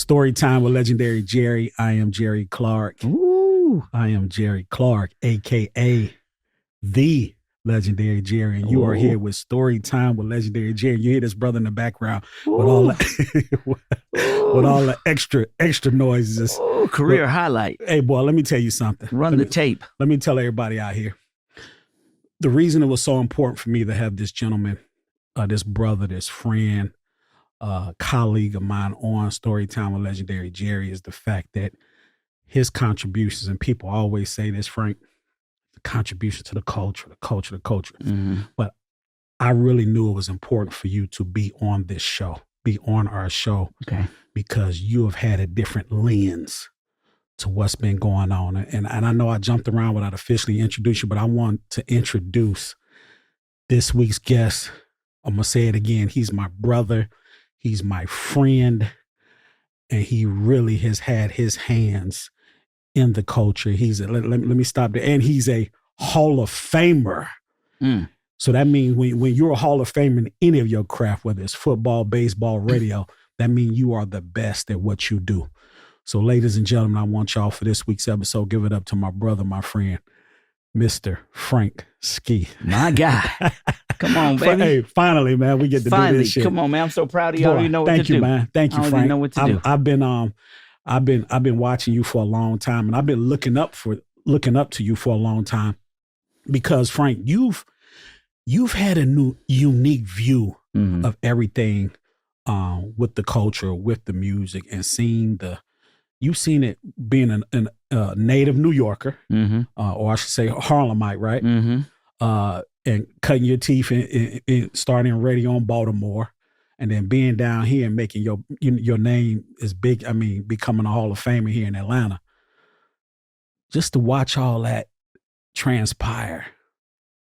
Storytime with legendary Jerry. I am Jerry Clark. Ooh. I am Jerry Clark, a.k.a. the legendary Jerry. And you are here with Storytime with legendary Jerry. You hear this brother in the background with all the extra noises. Ooh, career highlight. Hey, boy, let me tell you something. Run the tape. Let me tell everybody out here. The reason it was so important for me to have this gentleman, this brother, this friend, colleague of mine on Storytime with legendary Jerry is the fact that his contributions, and people always say this, Frank, the contribution to the culture. Mm-hmm. But I really knew it was important for you to be on this show, be on our show, okay, because you have had a different lens to what's been going on. And I know I jumped around without officially introducing you, but I want to introduce this week's guest. I'm going to say it again. He's my brother. He's my friend. And he really has had his hands in the culture. Let me stop there. And he's a Hall of Famer. Mm. So that means when you're a Hall of Famer in any of your craft, whether it's football, baseball, radio, that means you are the best at what you do. So ladies and gentlemen, I want y'all for this week's episode, give it up to my brother, my friend, Mr. Frank Ski. My guy. Come on, baby. Hey, finally, man, we get to do this shit. Come on, man. I'm so proud of you. I don't even know what to do. Thank you, man. Thank you, Frank. I don't even know what to do. I've been watching you for a long time, and I've been looking up to you for a long time because, Frank, you've had a new unique view of everything with the culture, with the music, and you've seen it being a native New Yorker, or I should say Harlemite, right? Mm-hmm. And cutting your teeth in starting radio in Baltimore, and then being down here and making your name is big. I mean, becoming a Hall of Famer here in Atlanta. Just to watch all that transpire,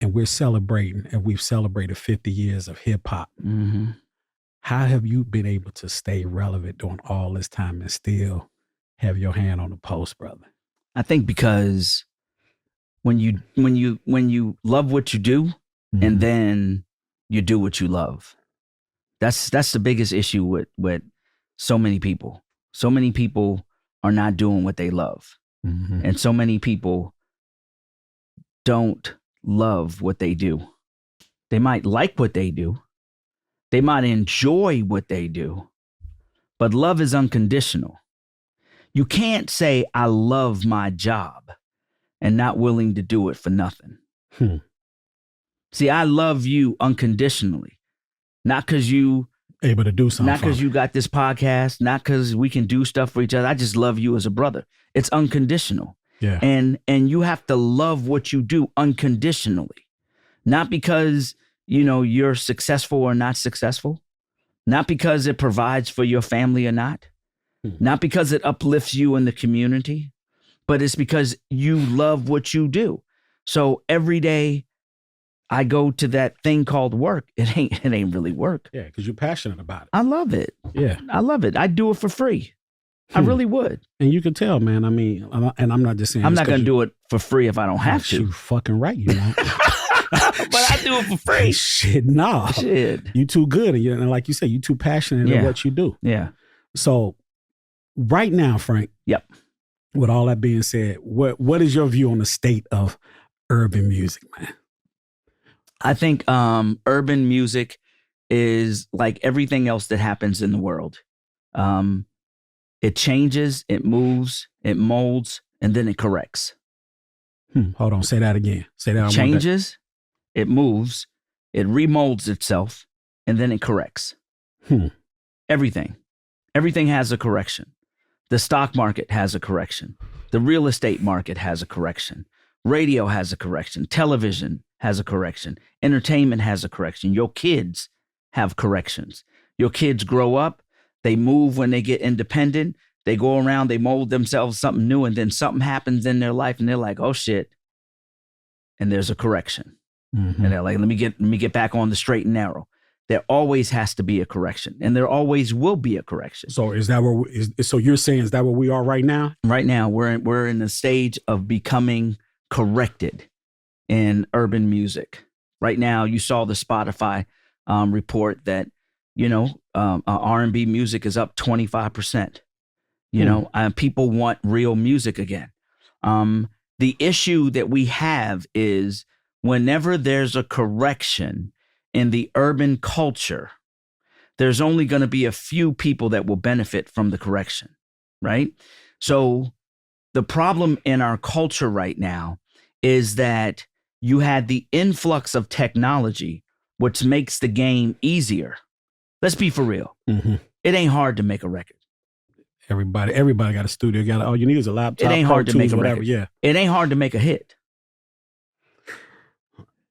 and we've celebrated 50 years of hip hop. Mm-hmm. How have you been able to stay relevant during all this time and still have your hand on the pulse, brother? I think because when you love what you do, and then you do what you love, that's the biggest issue with so many people. So many people are not doing what they love, and so many people don't love what they do. They might like what they do, they might enjoy what they do, but love is unconditional. You can't say I love my job and not willing to do it for nothing. See, I love you unconditionally, not because you able to do something, not because you got this podcast, not because we can do stuff for each other. I just love you as a brother. It's unconditional. Yeah. And you have to love what you do unconditionally, not because, you're successful or not successful, not because it provides for your family or not, not because it uplifts you in the community, but it's because you love what you do. So every day I go to that thing called work. It ain't really work. Yeah, because you're passionate about it. I love it. Yeah. I love it. I'd do it for free. I really would. And you can tell, man. I mean, and I'm not just saying I'm not going to do it for free if I don't have to. You fucking right, you know. But I do it for free. Shit, nah. Shit. You too good. And like you say, you too passionate at what you do. Yeah. So right now, Frank. Yep. With all that being said, what is your view on the state of urban music, man? I think urban music is like everything else that happens in the world. It changes, it moves, it molds, and then it corrects. Hold on, say that again. Say that. Changes, it moves, it remolds itself, and then it corrects. Everything has a correction. The stock market has a correction. The real estate market has a correction. Radio has a correction. Television has a correction. Entertainment has a correction. Your kids have corrections. Your kids grow up. They move when they get independent. They go around, they mold themselves something new, and then something happens in their life, and they're like, oh, shit. And there's a correction. And they're like, let me get back on the straight and narrow. There always has to be a correction, and there always will be a correction. So so you're saying, is that where we are right now? Right now, we're in the stage of becoming corrected in urban music. Right now, you saw the Spotify report that, R&B music is up 25%. You know, people want real music again. The issue that we have is whenever there's a correction in the urban culture, there's only going to be a few people that will benefit from the correction, right? So the problem in our culture right now is that you had the influx of technology, which makes the game easier. Let's be for real. Mm-hmm. It ain't hard to make a record. Everybody got a studio. All you need is a laptop. It ain't hard to make a whatever. record. Yeah. It ain't hard to make a hit.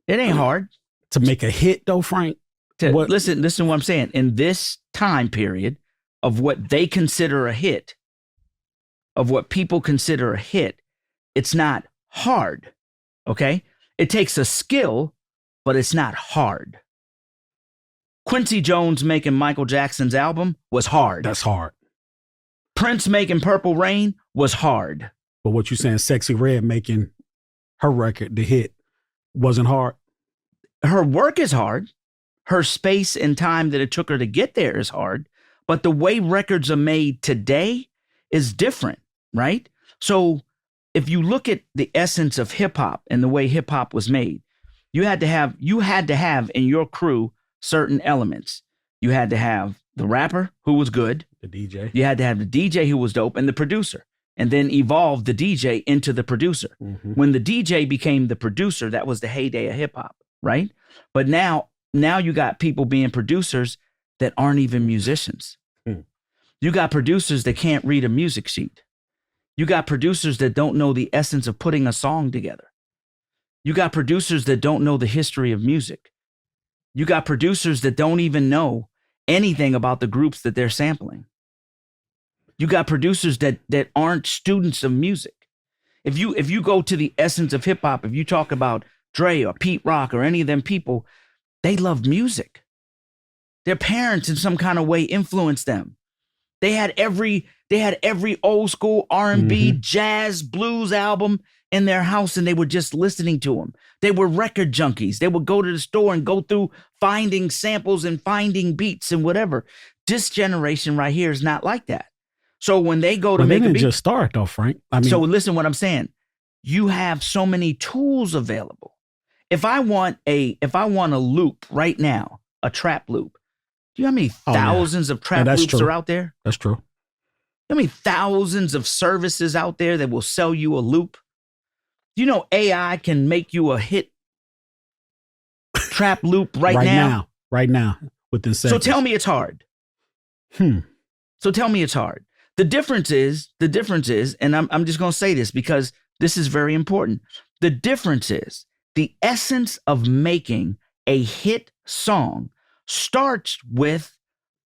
It ain't hard to make a hit, though, Frank. Listen to what I'm saying. In this time period of what they consider a hit, of what people consider a hit, it's not hard. Okay? It takes a skill, but it's not hard. Quincy Jones making Michael Jackson's album was hard. That's hard. Prince making Purple Rain was hard. But what you saying, Sexy Red making her record, the hit, wasn't hard? Her work is hard. Her space and time that it took her to get there is hard. But the way records are made today is different, right? So if you look at the essence of hip hop and the way hip hop was made, you had to have in your crew certain elements. You had to have the rapper who was good, the DJ. You had to have the DJ who was dope, and the producer, and then evolve the DJ into the producer. Mm-hmm. When the DJ became the producer, that was the heyday of hip hop, right? But now you got people being producers that aren't even musicians. You got producers that can't read a music sheet. You got producers that don't know the essence of putting a song together. You got producers that don't know the history of music. You got producers that don't even know anything about the groups that they're sampling. You got producers that aren't students of music. If you go to the essence of hip hop, if you talk about Dre or Pete Rock or any of them people, they love music. Their parents in some kind of way influenced them. They had every old school R&B, jazz, blues album in their house, and they were just listening to them. They were record junkies. They would go to the store and go through finding samples and finding beats and whatever. This generation right here is not like that. So when they go to make a beat, just start though, Frank. I mean, so listen what I'm saying. You have so many tools available. If I want a loop right now, a trap loop, do you know how many thousands of trap loops are out there? That's true. You know how many thousands of services out there that will sell you a loop? Do you know AI can make you a hit trap loop right now? Right now, within seconds. So tell me it's hard. So tell me it's hard. The difference is, and I'm just going to say this because this is very important. The difference is the essence of making a hit song starts with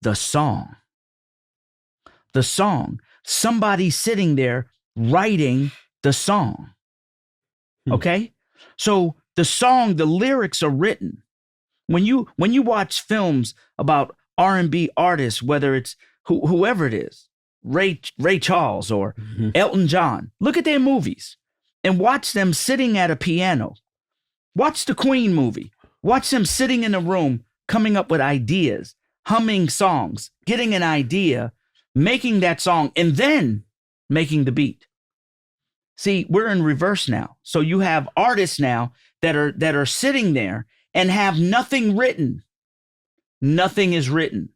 the song. The song. Somebody sitting there writing the song. Okay? So the song, the lyrics are written. When you watch films about R&B artists, whether it's whoever it is, Ray Charles or Elton John, look at their movies and watch them sitting at a piano. Watch the Queen movie. Watch them sitting in a room, coming up with ideas, humming songs, getting an idea, making that song, and then making the beat. See, we're in reverse now. So you have artists now that are sitting there and have nothing written. Nothing is written.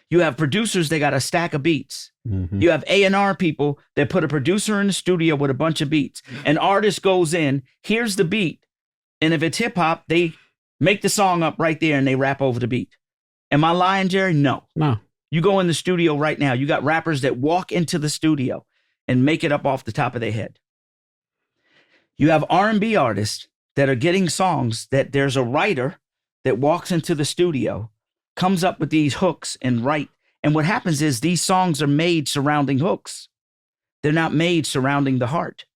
You have producers that got a stack of beats. You have A&R people that put a producer in the studio with a bunch of beats. An artist goes in, here's the beat. And if it's hip hop, they make the song up right there and they rap over the beat. Am I lying, Jerry? No. You go in the studio right now. You got rappers that walk into the studio and make it up off the top of their head. You have R&B artists that are getting songs that there's a writer that walks into the studio, comes up with these hooks and write. And what happens is these songs are made surrounding hooks. They're not made surrounding the heart.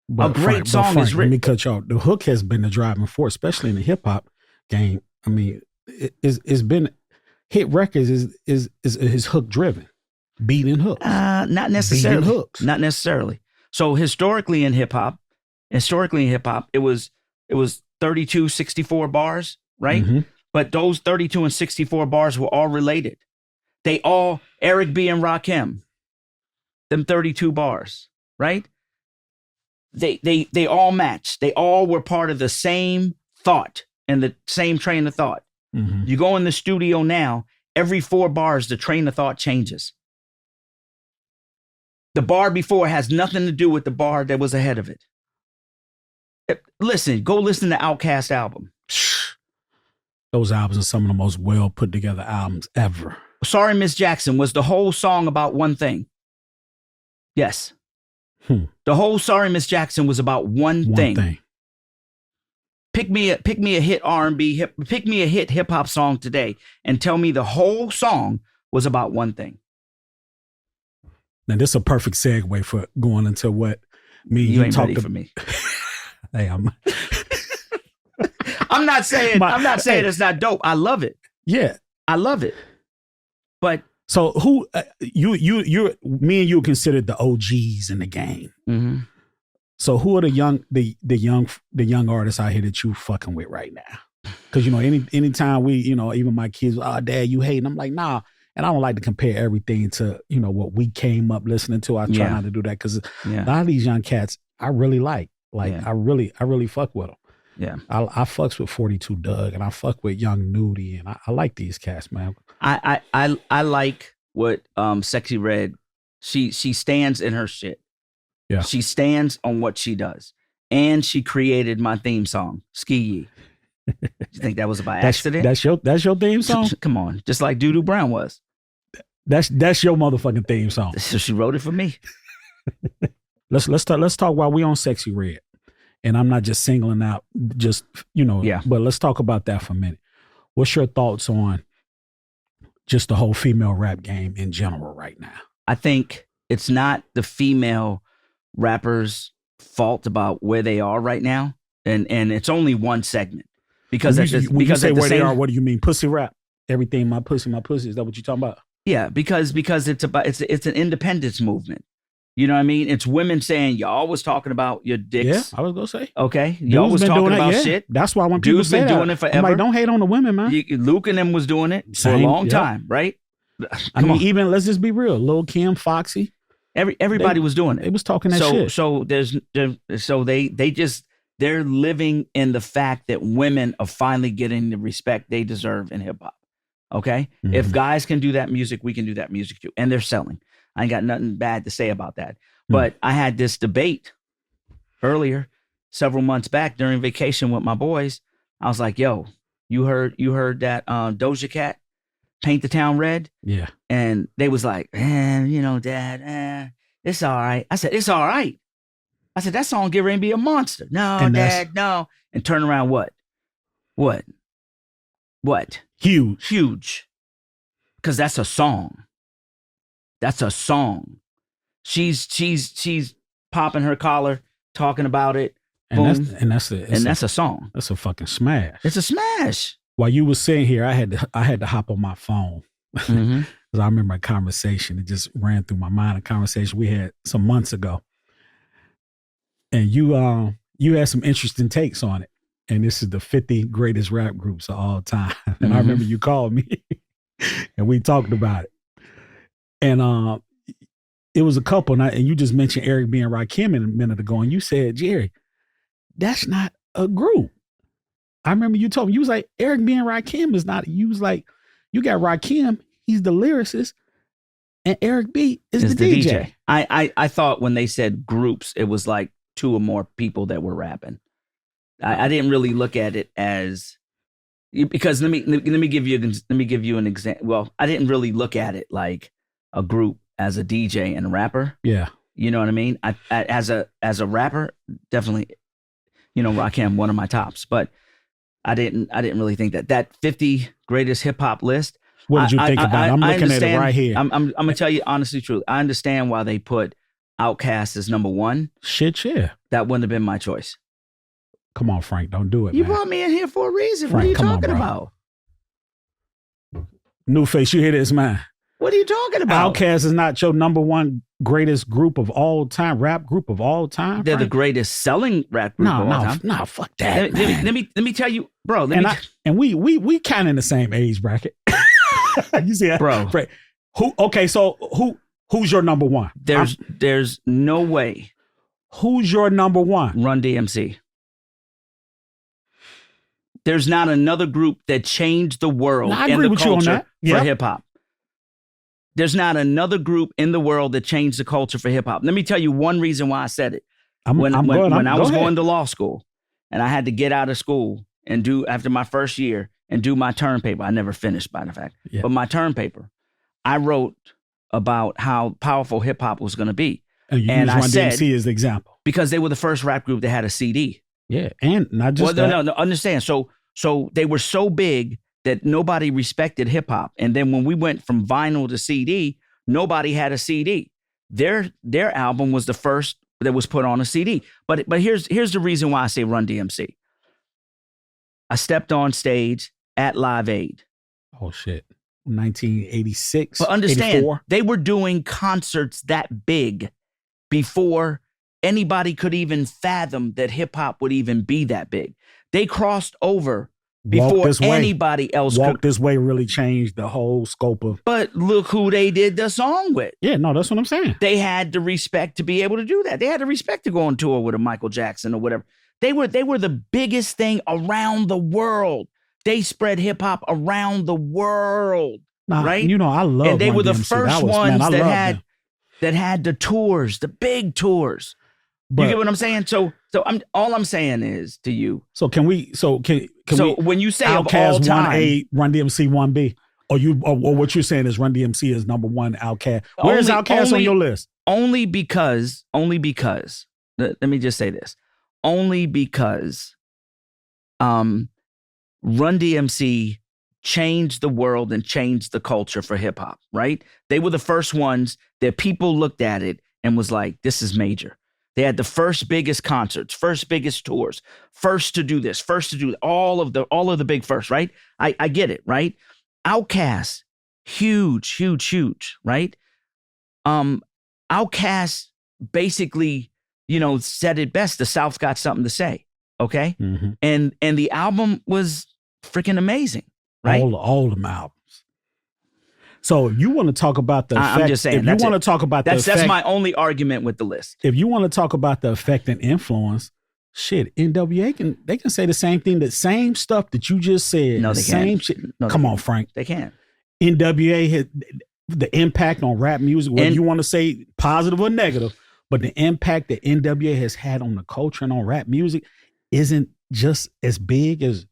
But a great song is written. Let me cut you off. The hook has been the driving force, especially in the hip hop game. I mean, it's been hit records is hook driven, beating hooks. Not necessarily. Beating hooks. Not necessarily. So historically in hip hop, it was 32, 64 bars, right? But those 32 and 64 bars were all related. Eric B and Rakim, them 32 bars, right? They all match. They all were part of the same thought and the same train of thought. Mm-hmm. You go in the studio now, every 4 bars, the train of thought changes. The bar before has nothing to do with the bar that was ahead of it. Listen, go listen to Outkast album. Those albums are some of the most well put together albums ever. Sorry, Miss Jackson was the whole song about one thing. Yes. The whole Sorry, Miss Jackson was about one thing. Pick me a hit R&B, pick me a hit hip hop song today and tell me the whole song was about one thing. Now this is a perfect segue for going into what me and you ain't talked ready for me. Hey, I'm not saying it's not dope. I love it. Yeah, I love it. But so who you're me and you are considered the OGs in the game. Mm-hmm. So who are the young artists out here that you fucking with right now? Because anytime we even my kids, dad, you hating. I'm like, nah. And I don't like to compare everything to what we came up listening to. I try not to do that because a lot of these young cats I really like. I really fuck with them. Yeah, I fucks with 42 Doug and I fuck with Young Nudie and I like these cats, man. I like what Sexy Red. She stands in her shit. Yeah, she stands on what she does, and she created my theme song, Ski Yee. You think that was by accident? That's your theme song. Come on, just like Doodoo Brown was. That's your motherfucking theme song. So she wrote it for me. Let's talk while we on Sexy Red. And I'm not just singling out but let's talk about that for a minute. What's your thoughts on just the whole female rap game in general right now? I think it's not the female rappers' fault about where they are right now. And it's only one segment. Because when you say where they are, what do you mean? Pussy rap? Everything my pussy. Is that what you're talking about? Yeah, because it's an independence movement. You know what I mean? It's women saying, y'all was talking about your dicks. Yeah, I was going to say. Okay. Y'all was talking about shit. That's why when people say that, doing it forever. I'm like, don't hate on the women, man. Luke and them was doing it for a long time, right? I mean, even, let's just be real. Lil' Kim, Foxy. Everybody was doing it. They was talking that shit. So they're living in the fact that women are finally getting the respect they deserve in hip hop. Okay? Mm-hmm. If guys can do that music, we can do that music too. And they're selling. I ain't got nothing bad to say about that. But I had this debate earlier, several months back during vacation with my boys. I was like, yo, you heard that Doja Cat, Paint the Town Red? Yeah. And they was like, Dad, it's all right. I said, it's all right. I said, that song get ready to be a monster. No, and Dad, no. And turn around what? Huge. Because that's a song. That's a song. She's popping her collar, talking about it. And that's a song. That's a fucking smash. It's a smash. While you were sitting here, I had to hop on my phone because I remember a conversation. It just ran through my mind. A conversation we had some months ago, and you had some interesting takes on it. And this is the 50 greatest rap groups of all time. And I remember you called me, and we talked about it. And it was a couple, and you just mentioned Eric B. and Rakim a minute ago, and you said, Jerry, that's not a group. I remember you told me, you was like, Eric B. and Rakim is not, you was like, you got Rakim, he's the lyricist, and Eric B. is the DJ. I thought when they said groups, it was like 2 or more people that were rapping. I didn't really look at it as, because let me give you an example. Well, I didn't really look at it like a group as a DJ and a rapper. Yeah. You know what I mean? I as a rapper, definitely, Rakim, one of my tops, but I didn't really think that 50 greatest hip hop list. What did you think about it? I'm looking at it right here. I'm gonna tell you honestly, truly. I understand why they put Outkast as number 1. Shit, yeah. That wouldn't have been my choice. Come on, Frank, don't do it. You man. brought me in here for a reason. Frank, what are you talking about? New face, you hear this, man? What are you talking about? Outkast is not your number 1 greatest group of all time, rap group of all time. They're the greatest selling rap group of all time. No, fuck that. Let me tell you, bro. We kind of in the same age bracket. You see that, bro? Who? Okay, so Who's your number one? There's no way. Who's your number one? Run DMC. There's not another group that changed the world I and agree the with you on culture that. for Yep. hip hop. There's not another group in the world that changed the culture for hip hop. Let me tell you one reason why I said it. When I was going to law school and I had to get out of school and do after my first year and do my term paper. I never finished, by the fact, but my term paper, I wrote about how powerful hip hop was going to be. And I said, DMC as the example because they were the first rap group that had a CD. Yeah, and not just no, understand. So they were so big that nobody respected hip hop. And then when we went from vinyl to CD, nobody had a CD. Their album was the first that was put on a CD. But here's the reason why I say Run DMC. I stepped on stage at Live Aid. Oh shit. 1986. But understand, 84. They were doing concerts that big before anybody could even fathom that hip hop would even be that big. They crossed over before anybody else could. Walk This Way really changed the whole scope of. But look who they did the song with. Yeah, no, that's what I'm saying. They had the respect to be able to do that. They had the respect to go on tour with a Michael Jackson or whatever. They were the biggest thing around the world. They spread hip hop around the world, right? You know, I love. And they were the DMC. first ones that had the tours, the big tours. But, you get what I'm saying? So all I'm saying is to you. So can we? So can so we, when you say Outkast of all time, 1A, Run DMC 1B, or what you're saying is Run DMC is number one. Outkast. Where is Outkast on your list? Only because. Let me just say this. Only because, Run DMC changed the world and changed the culture for hip hop. Right? They were the first ones that people looked at it and was like, "This is major." They had the first biggest concerts, first biggest tours, first to do this, first to do all of the big firsts, right? I get it, right? Outkast, huge, right? Outkast basically, said it best. The South got something to say, okay? Mm-hmm. And the album was freaking amazing, right? All the albums. So you want to talk about the effect, I'm just saying, if you want to talk about the effect, that's my only argument with the list. If you want to talk about the effect and influence, shit, NWA can say the same thing, the same stuff that you just said. No, they same can't. shit. No, Come on, Frank. They can't. NWA had the impact on rap music, whether you want to say positive or negative, but the impact that NWA has had on the culture and on rap music isn't just as big as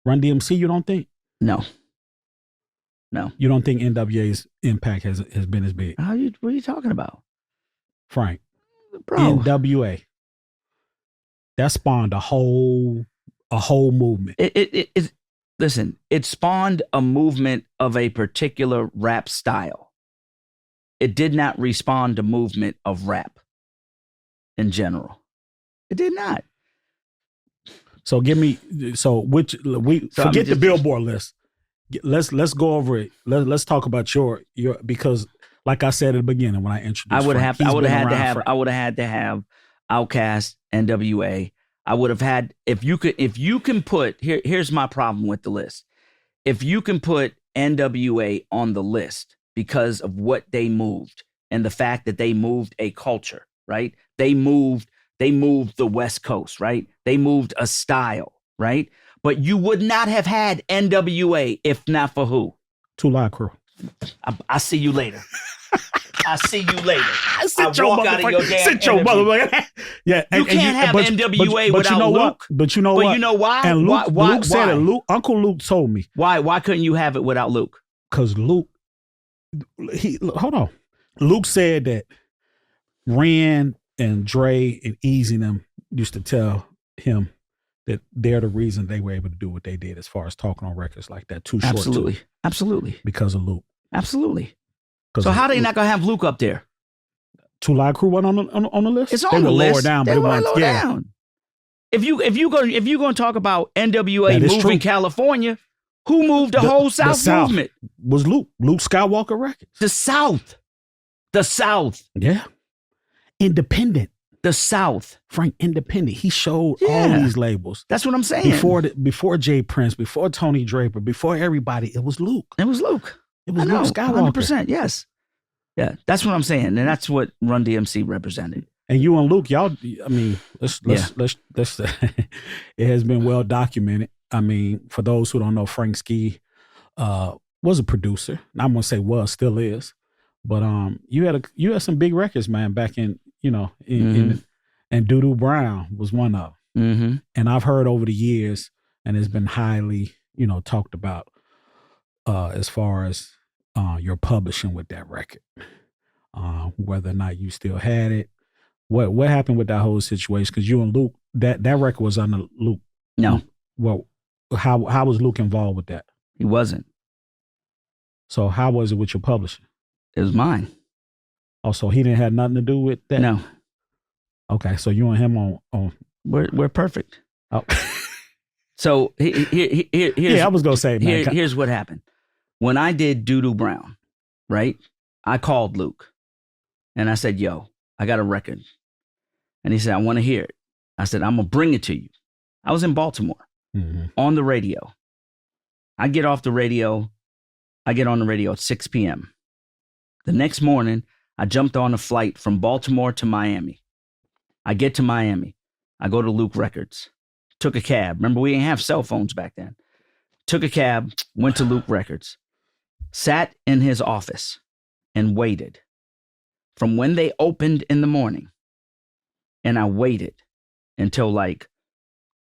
Run DMC, you don't think? No. You don't think NWA's impact has been as big? What are you talking about? Frank. Bro. NWA. That spawned a whole movement. Listen, it spawned a movement of a particular rap style. It did not respawn a movement of rap in general. It did not. So forget the Billboard list. Let's go over it. Let's talk about your because like I said at the beginning when I introduced I would have had to have Outkast, NWA. I would have had if you can put here's my problem with the list. If you can put NWA on the list because of what they moved and the fact that they moved a culture, right? They moved the West Coast, right? They moved a style, right? But you would not have had NWA if not for who? 2 Live Crew. I see you later. I see you later. Sit your motherfucker. Yeah, you can't have NWA without Luke. But you know what? But you know why? And Luke said why? it. Uncle Luke told me. Why couldn't you have it without Luke? Because Luke, hold on. Luke said that Ren and Dre and Easy them used to tell him that they're the reason they were able to do what they did as far as talking on records like that. Too short. Absolutely. Because of Luke. Absolutely. So how they not gonna have Luke up there? 2 Live Crew wasn't on the list. It's on the list. Lower down, they were lower down. If you gonna talk about NWA moving California, who moved the whole South movement? Was Luke Skywalker Records. The South. Yeah. Independent. The South. Frank, independent. He showed all these labels. That's what I'm saying. Before Jay Prince, before Tony Draper, before everybody, it was Luke. It was Luke Skywalker. 100%, yes. Yeah, that's what I'm saying, and that's what Run DMC represented. And you and Luke, y'all, I mean, let's it has been well documented. I mean, for those who don't know, Frank Ski was a producer. I'm gonna say was, still is. But you had some big records, man, back in, and Doodoo Brown was one of them. Mm-hmm. And I've heard over the years, and it's been highly, talked about as far as your publishing with that record, whether or not you still had it. What happened with that whole situation? Because you and Luke, that record was under Luke. No. Well, how was Luke involved with that? He wasn't. So how was it with your publishing? It was mine. Oh, so he didn't have nothing to do with that? No. Okay, so you and him on We're perfect. Oh. So here's I was gonna say, man. Here's what happened. When I did Doodoo Brown, right? I called Luke and I said, "Yo, I got a record." And he said, "I want to hear it." I said, "I'm gonna bring it to you." I was in Baltimore on the radio. I get on the radio at 6 p.m. The next morning, I jumped on a flight from Baltimore to Miami. I get to Miami. I go to Luke Records. Took a cab. Remember, we didn't have cell phones back then. Took a cab, went to Luke Records. Sat in his office and waited from when they opened in the morning. And I waited until like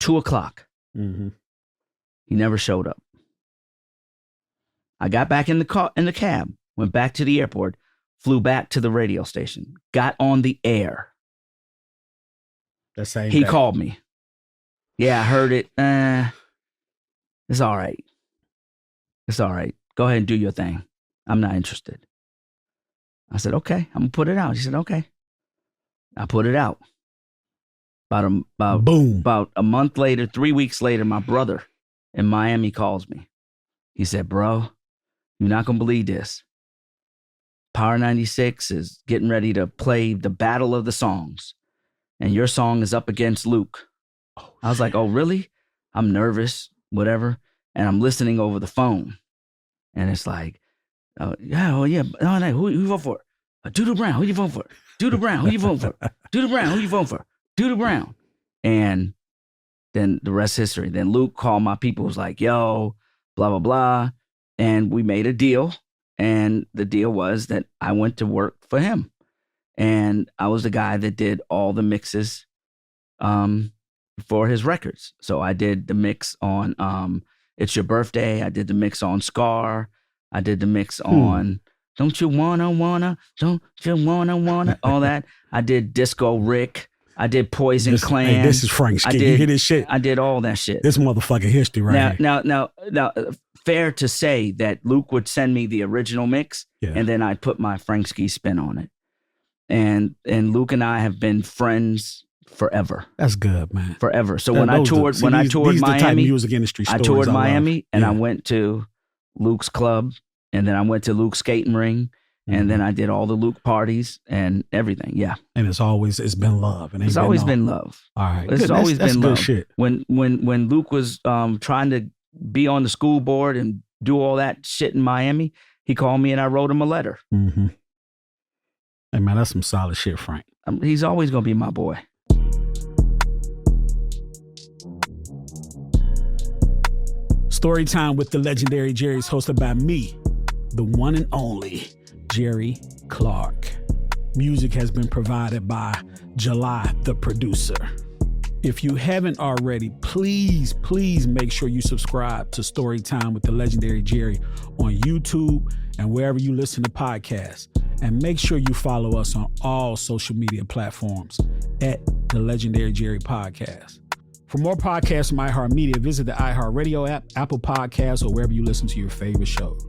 2:00. He never showed up. I got back in the cab, went back to the airport, flew back to the radio station, got on the air. He called me. Yeah, I heard it. It's all right. It's all right. Go ahead and do your thing. I'm not interested. I said, okay, I'm going to put it out. He said, okay. I put it out. About a month later, 3 weeks later, my brother in Miami calls me. He said, bro, you're not going to believe this. Power 96 is getting ready to play the Battle of the Songs. And your song is up against Luke. I was like, oh, really? I'm nervous, whatever. And I'm listening over the phone. And it's like, oh, yeah. Oh, no, who you vote for? Doodoo Brown, who you vote for? Doodoo Brown, who you vote for? Doodoo Brown, who you vote for? Doodoo Brown. And then the rest is history. Then Luke called my people, was like, yo, blah, blah, blah. And we made a deal. And the deal was that I went to work for him. And I was the guy that did all the mixes for his records. So I did the mix on It's Your Birthday. I did the mix on Scar. I did the mix on Don't You Wanna, Don't You Wanna, all that. I did Disco Rick. I did Poison Clan. Hey, this is Frank Ski. You hear this shit? I did all that shit. This motherfucking history right here. Now, fair to say that Luke would send me the original mix, and then I'd put my Frank Ski spin on it. And Luke and I have been friends forever. That's good, man. Forever. So when I toured Miami, music industry I toured Miami and I went to Luke's club, and then I went to Luke's skating ring, and then I did all the Luke parties and everything. Yeah. And it's been love. It's always been love. All right. It's always been love. Good shit. When Luke was trying to be on the school board and do all that shit in Miami, he called me and I wrote him a letter. Hey, man, that's some solid shit, Frank. He's always going to be my boy. Storytime with the legendary Jerry is hosted by me, the one and only Jerry Clark. Music has been provided by July, the producer. If you haven't already, please make sure you subscribe to Storytime with the legendary Jerry on YouTube and wherever you listen to podcasts. And make sure you follow us on all social media platforms at the Legendary Jerry Podcast. For more podcasts from iHeartMedia, visit the iHeartRadio app, Apple Podcasts, or wherever you listen to your favorite shows.